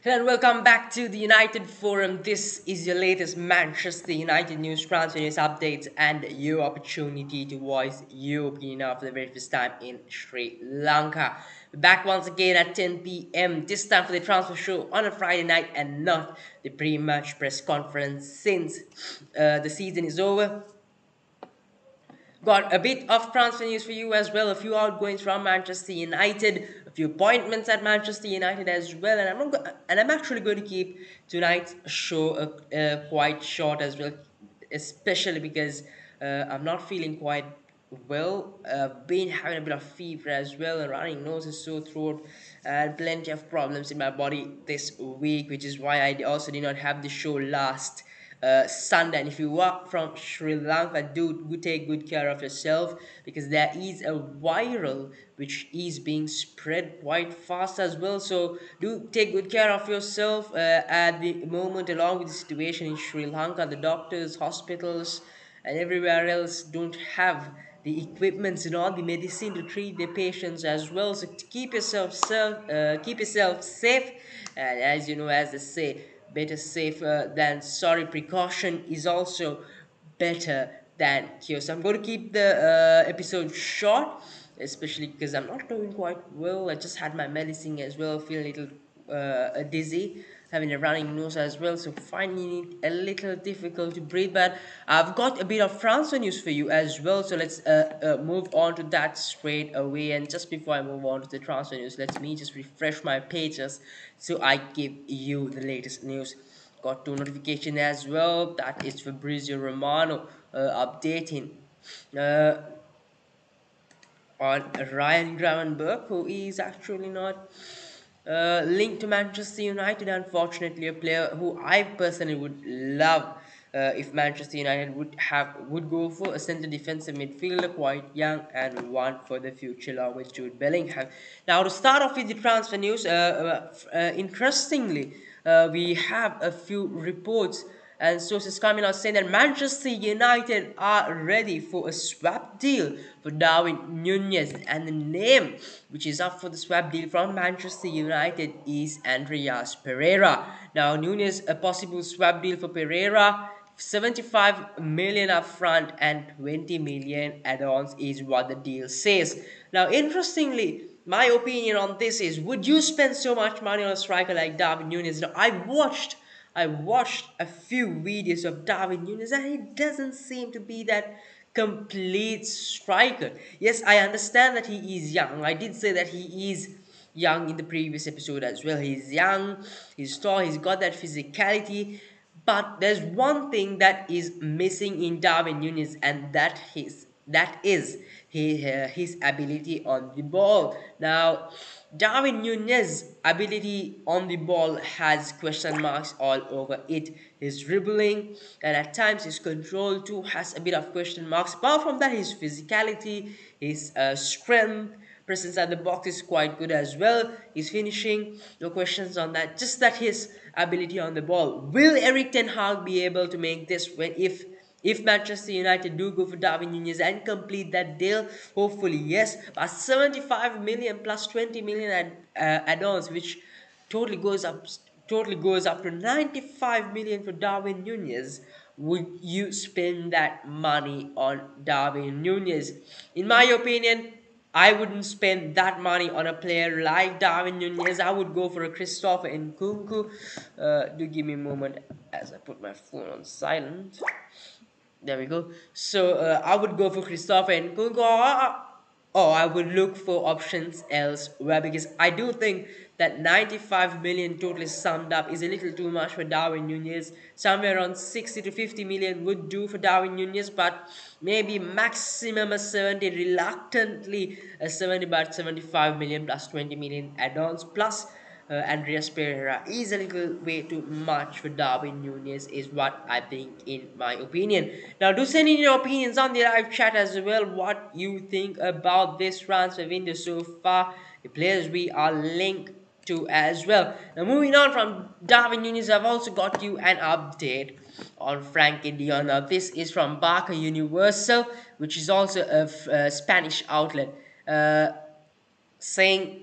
Hello and welcome back to the United Forum. This is your latest Manchester United news, transfer news updates, and your opportunity to voice your opinion now for the very first time in Sri Lanka. We're back once again at 10 p.m. This time for the transfer show on a Friday night and not the pre-match press conference since the season is over. Got a bit of transfer news for you as well. A few outgoings from Manchester United, a few appointments at Manchester United as well. And I'm actually going to keep tonight's show quite short as well, especially because I'm not feeling quite well. Been having a bit of fever as well, and running nose, sore throat, and plenty of problems in my body this week, which is why I also did not have the show last Sunday. And if you are from Sri Lanka, do take good care of yourself, because there is a viral which is being spread quite fast as well. So do take good care of yourself at the moment, along with the situation in Sri Lanka. The doctors, hospitals, and everywhere else don't have the equipments and all the medicine to treat their patients as well. So keep yourself safe, and as you know, as they say, better safer than sorry. Precaution is also better than cure. So I'm going to keep the episode short, especially because I'm not doing quite well. I just had my medicine as well, feeling a little dizzy, having a running nose as well, so finding it a little difficult to breathe. But I've got a bit of transfer news for you as well, so let's move on to that straight away. And just before I move on to the transfer news, let me just refresh my pages so I give you the latest news. Got two notifications as well. That is Fabrizio Romano updating uh, on Ryan Gravenberch, who is actually not linked to Manchester United. Unfortunately, a player who I personally would love if Manchester United would go for a centre defensive midfielder, quite young and one for the future, along with Jude Bellingham. Now, to start off with the transfer news, interestingly, we have a few reports and sources coming out saying that Manchester United are ready for a swap deal for Darwin Nunez, and the name which is up for the swap deal from Manchester United is Andreas Pereira. Now, Nunez, a possible swap deal for Pereira, 75 million upfront and 20 million add-ons is what the deal says. Now, interestingly, my opinion on this is, would you spend so much money on a striker like Darwin Nunez? Now, I watched a few videos of Darwin Nunez, and he doesn't seem to be that complete striker. Yes, I understand that he is young. I did say that he is young in the previous episode as well. He's young, he's tall, he's got that physicality. But there's one thing that is missing in Darwin Nunez, and that is his ability on the ball. Now, Darwin Nunez's ability on the ball has question marks all over it. His dribbling and at times his control too has a bit of question marks. Apart from that, his physicality, his strength, presence at the box is quite good as well. His finishing, no questions on that. Just that his ability on the ball. Will Eric Ten Hag be able to make this when if Manchester United do go for Darwin Nunez and complete that deal? Hopefully, yes. But 75 million plus 20 million add-ons, which totally goes up to 95 million for Darwin Nunez. Would you spend that money on Darwin Nunez? In my opinion, I wouldn't spend that money on a player like Darwin Nunez. I would go for a Christopher Nkunku. Do give me a moment as I put my phone on silent. There we go. So I would go for Christopher Nkunku, or I would look for options elsewhere, because I do think that 95 million totally summed up is a little too much for Darwin Nunez. Somewhere around 60 to 50 million would do for Darwin Nunez, but maybe maximum a 70, reluctantly a 70, but 75 million plus 20 million add-ons plus Andreas Pereira is a little way too much for Darwin Nunez, is what I think, in my opinion. Now, do send in your opinions on the live chat as well, what you think about this transfer window so far, the players we are linked to as well. Now, moving on from Darwin Nunez, I've also got you an update on Frankie de Jong. Now, this is from Barca Universal, which is also a Spanish outlet, saying,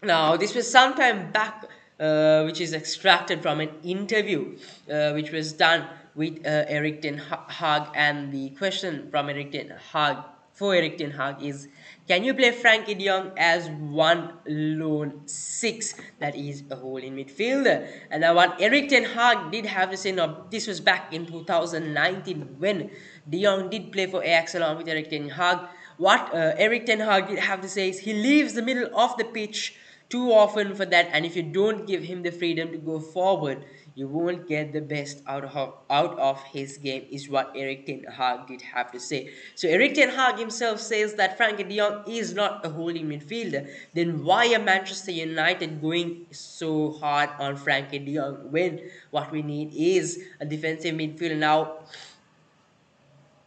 now, this was some time back which is extracted from an interview which was done with Eric Ten Hag, and the question from Eric Ten Hag for Eric Ten Hag is, can you play Frankie de Jong as one lone six, that is a holding midfielder? And now what Eric Ten Hag did have to say, now this was back in 2019 when de Jong did play for Ajax along with Eric Ten Hag. What Eric Ten Hag did have to say is he leaves the middle of the pitch too often for that, and if you don't give him the freedom to go forward, you won't get the best out of his game, is what Eric Ten Hag did have to say. So Eric Ten Hag himself says that Frankie de Jong is not a holding midfielder. Then why are Manchester United going so hard on Frankie de Jong when what we need is a defensive midfielder? Now,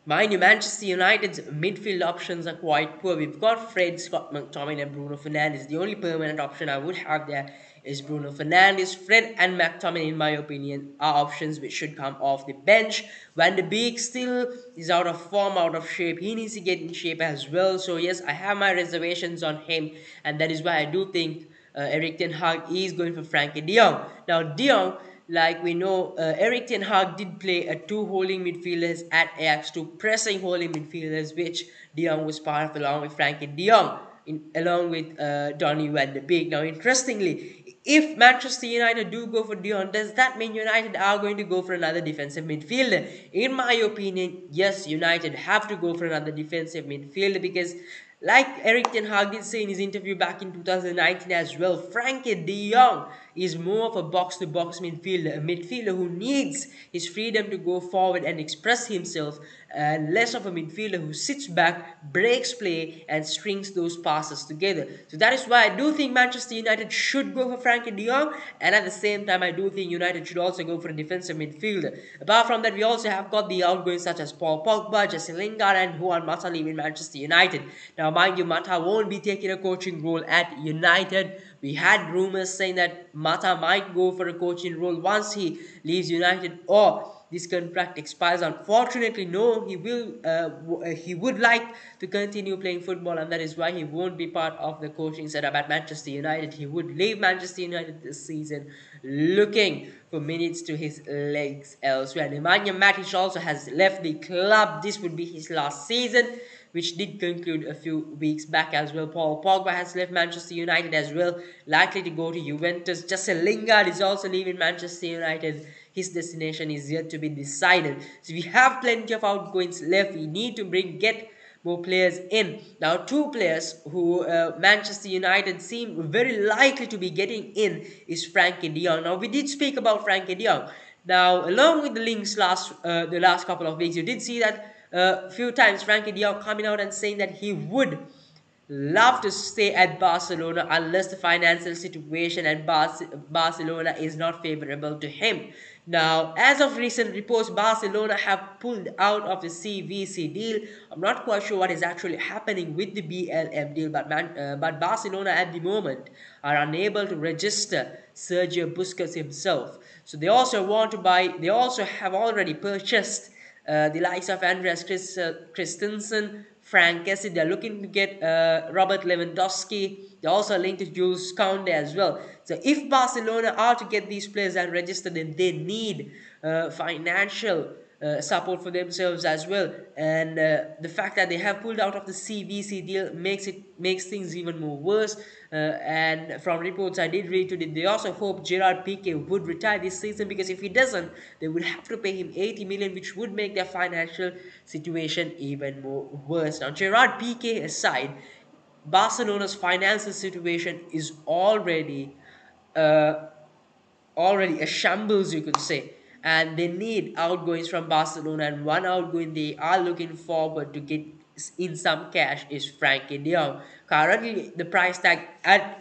mind you, Manchester United's midfield options are quite poor. We've got Fred, Scott McTominay, and Bruno Fernandes. The only permanent option I would have there is Bruno Fernandes. Fred and McTominay, in my opinion, are options which should come off the bench. Van de Beek still is out of form, out of shape. He needs to get in shape as well. So yes, I have my reservations on him, and that is why I do think Eric Ten Hag is going for Frankie de Jong. Now, de Jong, like we know, Eric Ten Hag did play a two holding midfielders at Ajax, two pressing holding midfielders, which de Jong was part of along with Frankie de Jong, along with Donny van de Beek. Now, interestingly, if Manchester United do go for de Jong, does that mean United are going to go for another defensive midfielder? In my opinion, yes, United have to go for another defensive midfielder because, like Eric Ten Hag did say in his interview back in 2019 as well, Frankie de Jong is more of a box-to-box midfielder, a midfielder who needs his freedom to go forward and express himself, and less of a midfielder who sits back, breaks play, and strings those passes together. So that is why I do think Manchester United should go for Frankie de Jong, and at the same time I do think United should also go for a defensive midfielder. Apart from that, we also have got the outgoings such as Paul Pogba, Jesse Lingard, and Juan Mata leaving Manchester United. Now, mind you, Mata won't be taking a coaching role at United. We had rumors saying that Mata might go for a coaching role once he leaves United or this contract expires. Unfortunately, no, he would like to continue playing football, and that is why he won't be part of the coaching setup at Manchester United. He would leave Manchester United this season looking for minutes to his legs elsewhere. Nemanja Matic also has left the club. This would be his last season, which did conclude a few weeks back as well. Paul Pogba has left Manchester United as well, likely to go to Juventus. Jesse Lingard is also leaving Manchester United. His destination is yet to be decided. So we have plenty of outgoings left. We need to get more players in. Now, two players who Manchester United seem very likely to be getting in is Frankie de Jong. Now, we did speak about Frankie de Jong. Now, along with the links the last couple of weeks, you did see that a few times Frankie de Jong coming out and saying that he would love to stay at Barcelona unless the financial situation at Barcelona is not favorable to him. Now, as of recent reports, Barcelona have pulled out of the CVC deal. I'm not quite sure what is actually happening with the BLM deal, but Barcelona at the moment are unable to register Sergio Busquets himself. So they also want to buy. They also have already purchased the likes of Andreas Christensen, Frank Kessie. They're looking to get Robert Lewandowski. They're also linked to Jules Koundé as well. So if Barcelona are to get these players and register them, they need financial support for themselves as well. And the fact that they have pulled out of the CVC deal makes things even more worse. And from reports I did read today, they also hope Gerard Piqué would retire this season, because if he doesn't, they would have to pay him 80 million, which would make their financial situation even more worse. Now, Gerard Piqué aside, Barcelona's financial situation is already a shambles, you could say, and they need outgoings from Barcelona, and one outgoing they are looking forward to get in some cash is Frankie de Jong. Currently, the price tag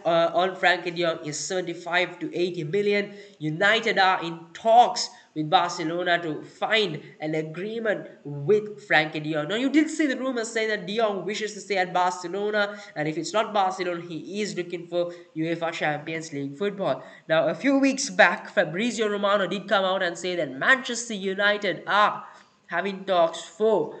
on Frankie de Jong is 75 to 80 million. United are in talks with Barcelona to find an agreement with Frankie de Jong. Now, you did see the rumors saying that de Jong wishes to stay at Barcelona, and if it's not Barcelona, he is looking for UEFA Champions League football. Now, a few weeks back, Fabrizio Romano did come out and say that Manchester United are having talks for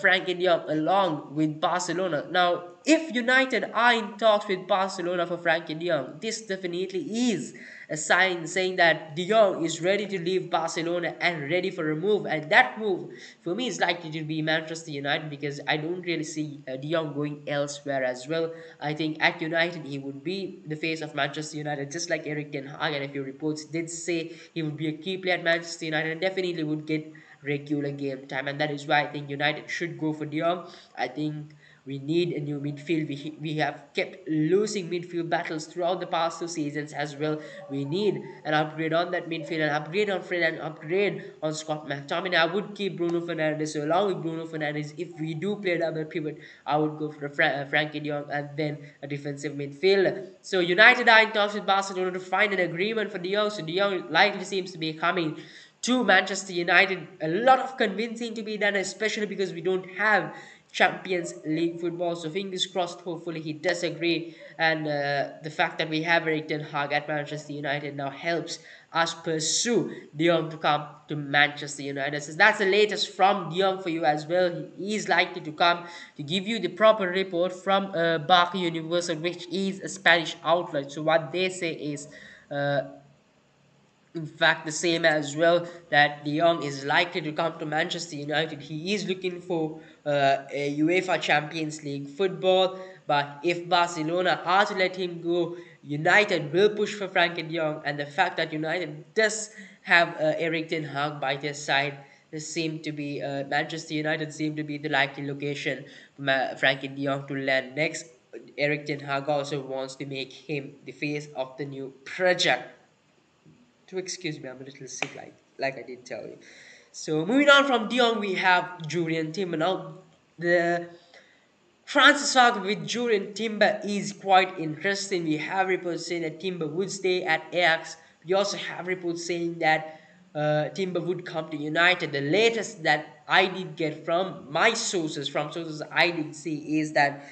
Frankie de Jong along with Barcelona. Now, if United are in talks with Barcelona for Frankie de Jong, this definitely is a sign saying that De Jong is ready to leave Barcelona and ready for a move. And that move, for me, is likely to be Manchester United, because I don't really see De Jong going elsewhere as well. I think at United he would be the face of Manchester United, just like Eric Ten Hag. And a few reports did say he would be a key player at Manchester United and definitely would get regular game time, and that is why I think United should go for De Jong. I think we need a new midfield. We have kept losing midfield battles throughout the past 2 seasons as well. We need an upgrade on that midfield, an upgrade on Fred, and upgrade on Scott McTominay. I would keep Bruno Fernandes. So along with Bruno Fernandes, if we do play double pivot, I would go for Frankie De Jong and then a defensive midfield. So United are in talks with Barcelona to find an agreement for De Jong. So De Jong likely seems to be coming to Manchester United. A lot of convincing to be done, especially because we don't have Champions League football. So fingers crossed, hopefully he does agree. And the fact that we have Eric Ten Hag at Manchester United now helps us pursue De Jong to come to Manchester United. So that's the latest from De Jong for you as well. He is likely to come to give you the proper report from Barca Universal, which is a Spanish outlet. So what they say is, in fact, the same as well, that De Jong is likely to come to Manchester United. He is looking for a UEFA Champions League football, but if Barcelona are to let him go, United will push for Frankie De Jong. And the fact that United does have Eric Ten Hag by their side, Manchester United seem to be the likely location for Frankie De Jong to land next. Eric Ten Hag also wants to make him the face of the new project. To excuse me, I'm a little sick, like I did tell you. So moving on from De Jong, we have Julian Timber. Now, the transfer saga with Julian Timber is quite interesting. We have reports saying that Timber would stay at Ajax. We also have reports saying that Timber would come to United. The latest that I did get from my sources, from sources I did see, is that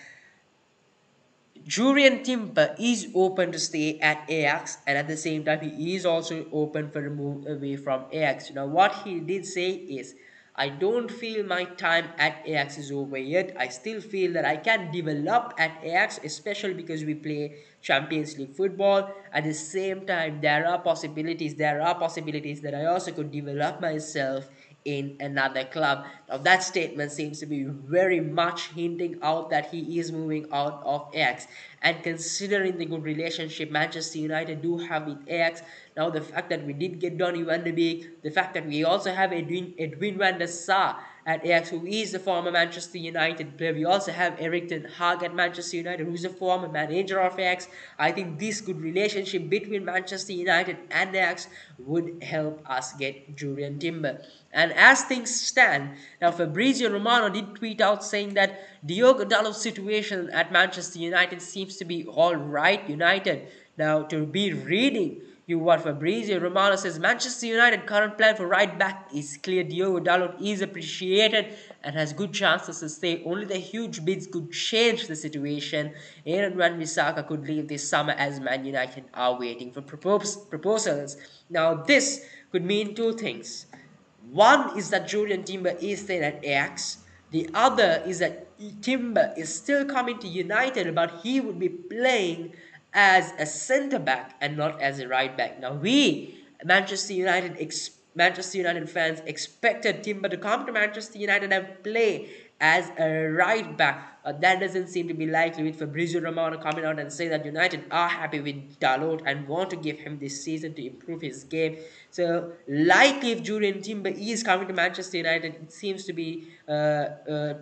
Julian Timber is open to stay at Ajax, and at the same time he is also open for a move away from Ajax. Now what he did say is, I don't feel my time at Ajax is over yet. I still feel that I can develop at Ajax, especially because we play Champions League football. At the same time, there are possibilities that I also could develop myself in another club. Now that statement seems to be very much hinting out that he is moving out of Ajax. And considering the good relationship Manchester United do have with Ajax, now the fact that we did get Donny van de Beek, the fact that we also have Edwin van der Sar at Ajax, who is the former Manchester United player. We also have Eric Ten Hag at Manchester United, who is a former manager of Ajax. I think this good relationship between Manchester United and Ajax would help us get Julian Timber. And as things stand, now Fabrizio Romano did tweet out saying that Diogo Dalot's situation at Manchester United seems to be all right. United, now to be reading you what Fabrizio Romano says, Manchester United current plan for right back is clear. Diogo Dalot is appreciated and has good chances to stay. Only the huge bids could change the situation. Aaron Wan-Bissaka could leave this summer, as Man United are waiting for proposals. Now this could mean two things. One is that Julian Timber is staying at Ajax. The other is that Timber is still coming to United, but he would be playing as a centre back and not as a right back. Now we, Manchester United fans, expected Timber to come to Manchester United and play as a right back. That doesn't seem to be likely, with Fabrizio Romano coming out and saying that United are happy with Dalot and want to give him this season to improve his game. So likely if Julian Timber is coming to Manchester United, it seems to be for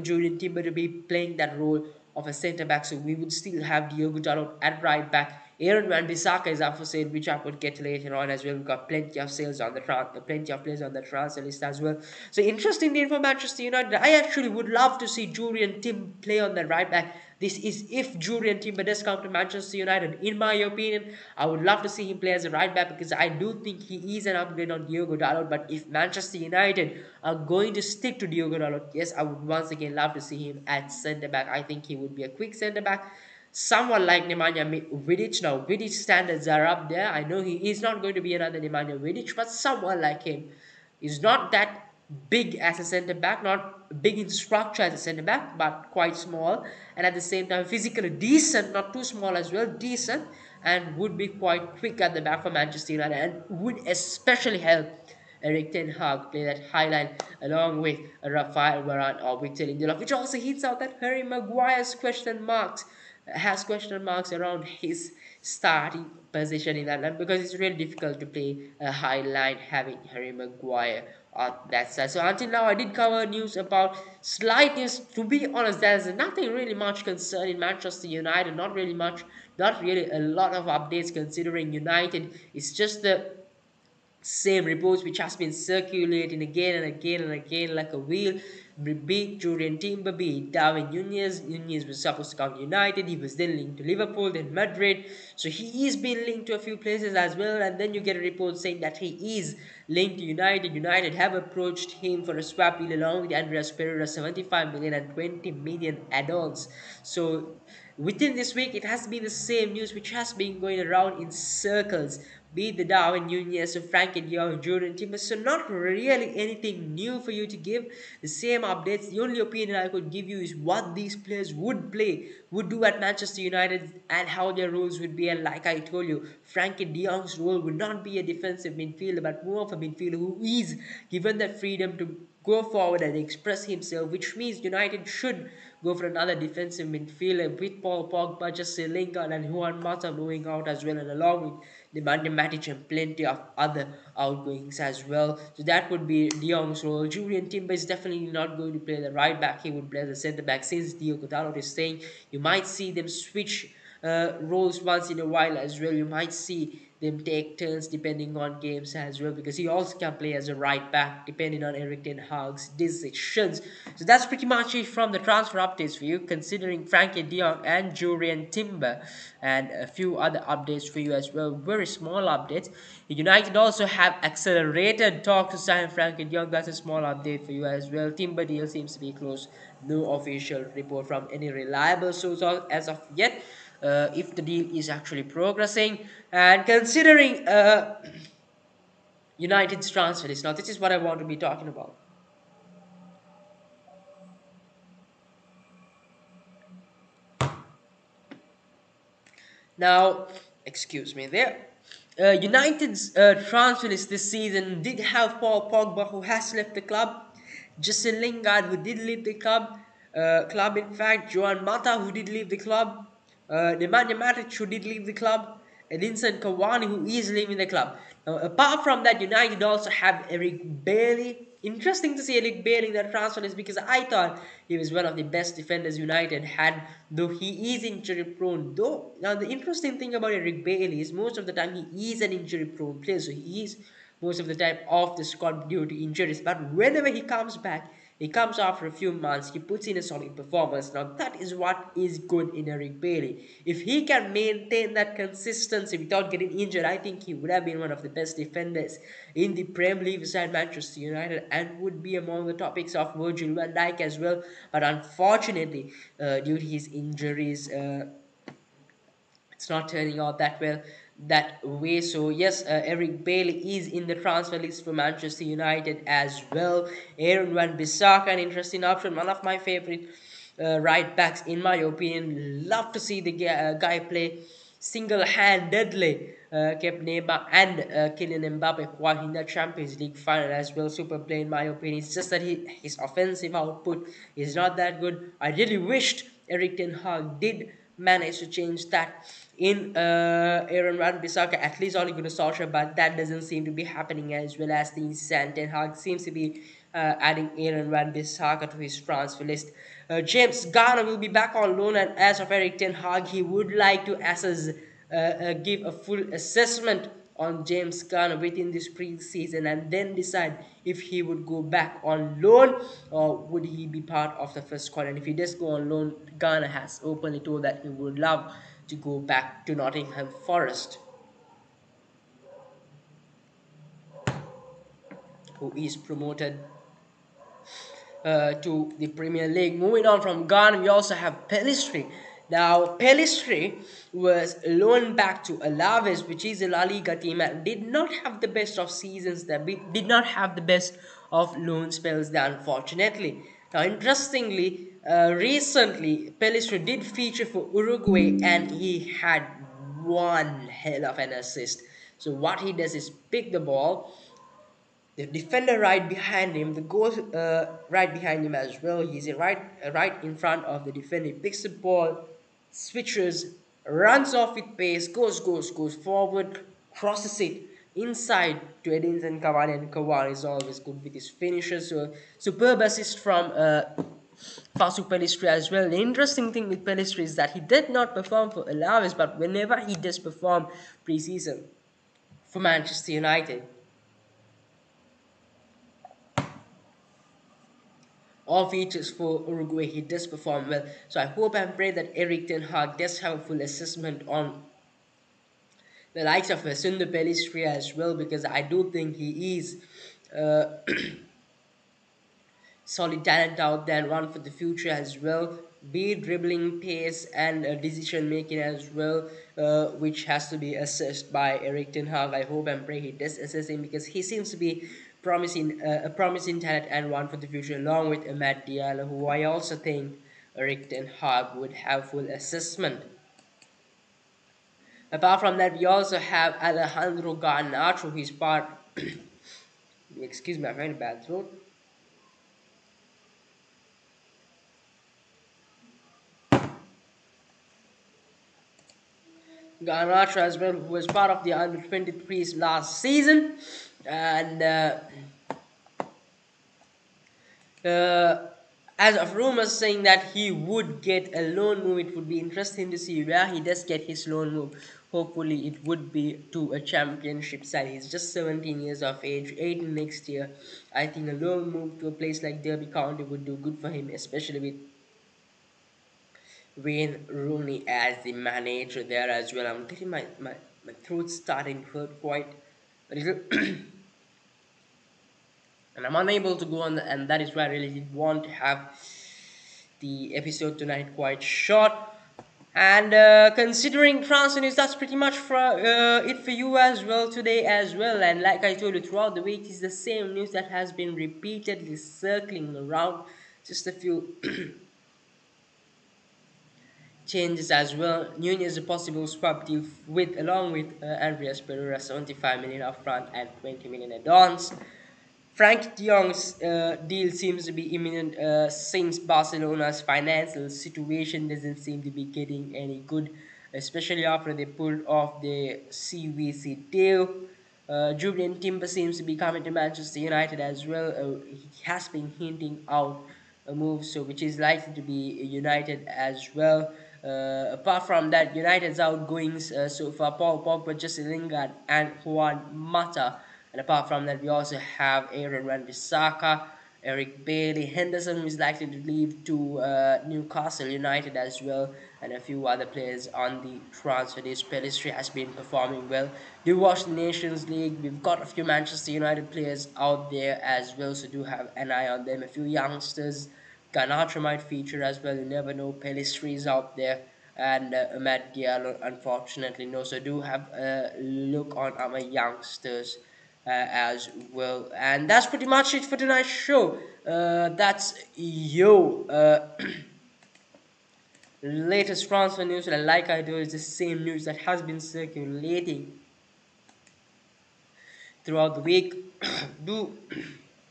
Julian Timber to be playing that role of a centre back. So we would still have Diogo Dalot at right back. Aaron Wan-Bissaka is up for sale, which I would get later on as well. We've got plenty of players on the transfer list as well. So interesting deal for Manchester United. I actually would love to see Julian Timber play on the right back. This is if Julian Timber does come to Manchester United. In my opinion, I would love to see him play as a right back, because I do think he is an upgrade on Diogo Dalot. But if Manchester United are going to stick to Diogo Dalot, yes, I would once again love to see him at centre back. I think he would be a quick centre back. Someone like Nemanja Vidic. Now, Vidic standards are up there. I know he is not going to be another Nemanja Vidic, but someone like him is not that big as a centre back, not big in structure as a centre back, but quite small, and at the same time physically decent, not too small as well, decent, and would be quite quick at the back for Manchester United, and would especially help Eric Ten Hag play that high line along with Rafael Varane or Victor Lindelof, which also hints out that Harry Maguire's question marks has question marks around his starting position in that line, because it's really difficult to play a high line having Harry Maguire on that side. So until now, I did cover news about slight news. To be honest, there's nothing really much concerning Manchester United. Not really much. Not really a lot of updates considering United. It's just the same reports which has been circulating again and again and again like a wheel. Be it Julian Timber, be it Darwin Nunez. Nunez was supposed to come to United. He was then linked to Liverpool, then Madrid. So he is being linked to a few places as well. And then you get a report saying that he is linked to United. United have approached him for a swap deal along with Andreas Pereira, 75 million and 20 million add-ons. So within this week, it has been the same news which has been going around in circles, be it the Darwin Nunez, Frankie de Jong, Jordan Timber. So not really anything new for you to give. The same updates. The only opinion I could give you is what these players would do at Manchester United, and how their roles would be. And like I told you, Frankie de Jong's role would not be a defensive midfielder, but more of a midfielder who is given that freedom to go forward and express himself, which means United should go for another defensive midfielder with Paul Pogba, Jesse Lingard, and Juan Mata moving out as well, and along with Nemanja Matic and plenty of other outgoings as well. So that would be De Jong's role. Julian Timber is definitely not going to play the right back. He would play the centre back, since Diogo Dalot is saying you might see them switch roles once in a while as well. You might see them take turns depending on games as well, because he also can play as a right back depending on Eric Ten Hag's decisions. So that's pretty much it from the transfer updates for you, considering Frankie de Jong and Julian Timber, and a few other updates for you as well, very small updates. United also have accelerated talk to sign Frankie de Jong. That's a small update for you as well. Timber deal seems to be close. No official report from any reliable source as of yet, if the deal is actually progressing. And considering United's transfer list, now this is what I want to be talking about. Now, excuse me there. United's transfer list this season did have Paul Pogba, who has left the club, Jesse Lingard, who did leave the club in fact, Joan Mata, who did leave the club, Nemanja Matic, who did leave the club, Edinson Cavani, who is leaving the club. Now, apart from that, United also have Eric Bailey. Interesting to see Eric Bailey in that transfer list, because I thought he was one of the best defenders United had, though he is injury prone. Though now the interesting thing about Eric Bailey is most of the time he is an injury prone player, so he is most of the time off the squad due to injuries. But whenever he comes back, he comes after a few months, he puts in a solid performance. Now that is what is good in Eric Bailey. If he can maintain that consistency without getting injured, I think he would have been one of the best defenders in the Premier League beside Manchester United, and would be among the topics of Virgil van Dijk as well. But unfortunately, due to his injuries, it's not turning out that way. So yes, Eric Bailey is in the transfer list for Manchester United as well. Aaron Van Bissaka, an interesting option, one of my favorite right backs in my opinion. Love to see the guy play single-handedly. Kept Neymar and Kylian Mbappe quite in the Champions League final as well. Super play in my opinion. It's just that his offensive output is not that good. I really wished Eric Ten Hag did manage to change that in Aaron Van Bissaka, at least Ole Gunnar Solskjaer, but that doesn't seem to be happening, as well as the Ten Hag seems to be adding Aaron Van Bissaka to his transfer list. James Garner will be back on loan, and as of Eric Ten Hag, he would like to give a full assessment on James Garner within this pre-season, and then decide if he would go back on loan or would he be part of the first squad. And if he does go on loan, Garner has openly told that he would love to go back to Nottingham Forest, who is promoted to the Premier League. Moving on from Ghana, we also have Pelistri. Now, Pelistri was loaned back to Alaves, which is a La Liga team, and did not have the best of seasons. Did not have the best of loan spells there, unfortunately. Now, interestingly, recently, Pelistri did feature for Uruguay and he had one hell of an assist. So, what he does is pick the ball, the defender right behind him, the goal right behind him as well. He's right in front of the defender. He picks the ball, switches, runs off with pace, goes forward, crosses it inside to Edinson Cavani, and Cavani is always good with his finishes. So superb assist from Fasu Pelistri as well. The interesting thing with Pelistri is that he did not perform for Alaves, but whenever he does perform pre-season for Manchester United, all features for Uruguay, he does perform well. So I hope and pray that Eric Ten Hag does have a full assessment on the likes of Sundar Pelistri as well, because I do think he is uh, solid talent out there and one for the future as well. Be it dribbling pace and decision making as well, which has to be assessed by Eric Ten Hag. I hope and pray he does assess him because he seems to be a promising talent and one for the future, along with Ahmad Diallo, who I also think Eric Ten Hag would have full assessment. Apart from that, we also have Alejandro Garnacho, who is part. Excuse me, I'm having a bad throat. Garnacho as well, who was part of the under 23s last season, and uh, as of rumors saying that he would get a loan move. It would be interesting to see where he does get his loan move. Hopefully, it would be to a championship side. He's just 17 years of age, 18 next year. I think a loan move to a place like Derby County would do good for him, especially with Wayne Rooney as the manager there as well. I'm getting my throat starting to hurt quite a little. And I'm unable to go on, and that is why I really did want to have the episode tonight quite short. And considering transfer news, that's pretty much it for you as well today as well. And like I told you throughout the week, it's the same news that has been repeatedly circling around. Just a few changes as well. Nunez a possible swap deal along with Andreas Pereira, 75 million upfront and 20 million add-ons. Frank de Jong's deal seems to be imminent since Barcelona's financial situation doesn't seem to be getting any good, especially after they pulled off the CVC deal. Julian Timber seems to be coming to Manchester United as well. He has been hinting out a move, so which is likely to be United as well. Apart from that, United's outgoings so far: Paul Pogba, Jesse Lingard, and Juan Mata. And apart from that, we also have Aaron Wan-Bissaka, Eric Bailey, Henderson, who is likely to leave to Newcastle United as well, and a few other players on the transfer list. Pelistri has been performing well. Do watch the Nations League. We've got a few Manchester United players out there as well, so do have an eye on them. A few youngsters. Garnacho might feature as well. You never know. Pelistri is out there, and Ahmad Diallo, unfortunately, no. So do have a look on our youngsters as well. And that's pretty much it for tonight's show. That's latest transfer news. And like I do, it's the same news that has been circulating throughout the week. Do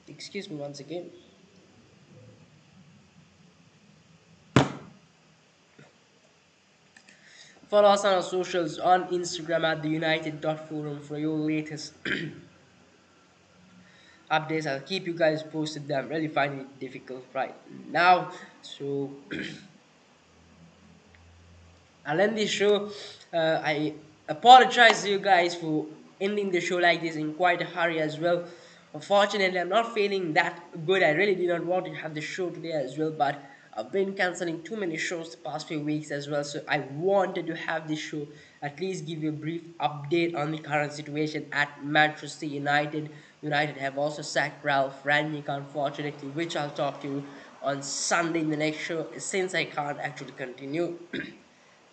excuse me once again. Follow us on our socials on Instagram at the United.forum for your latest updates. I'll keep you guys posted. I'm really finding it difficult right now, so I'll end this show. I apologize to you guys for ending the show like this in quite a hurry as well. Unfortunately, I'm not feeling that good. I really did not want to have the show today as well, but I've been canceling too many shows the past few weeks as well. So I wanted to have this show at least give you a brief update on the current situation at Manchester United. United have also sacked Ralph Rangnick, unfortunately, which I'll talk to you on Sunday in the next show, since I can't actually continue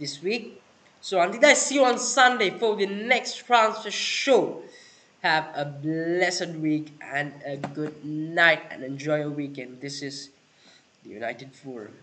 this week. So until I see you on Sunday for the next transfer show, Have a blessed week and a good night and enjoy your weekend. This is the United Forum.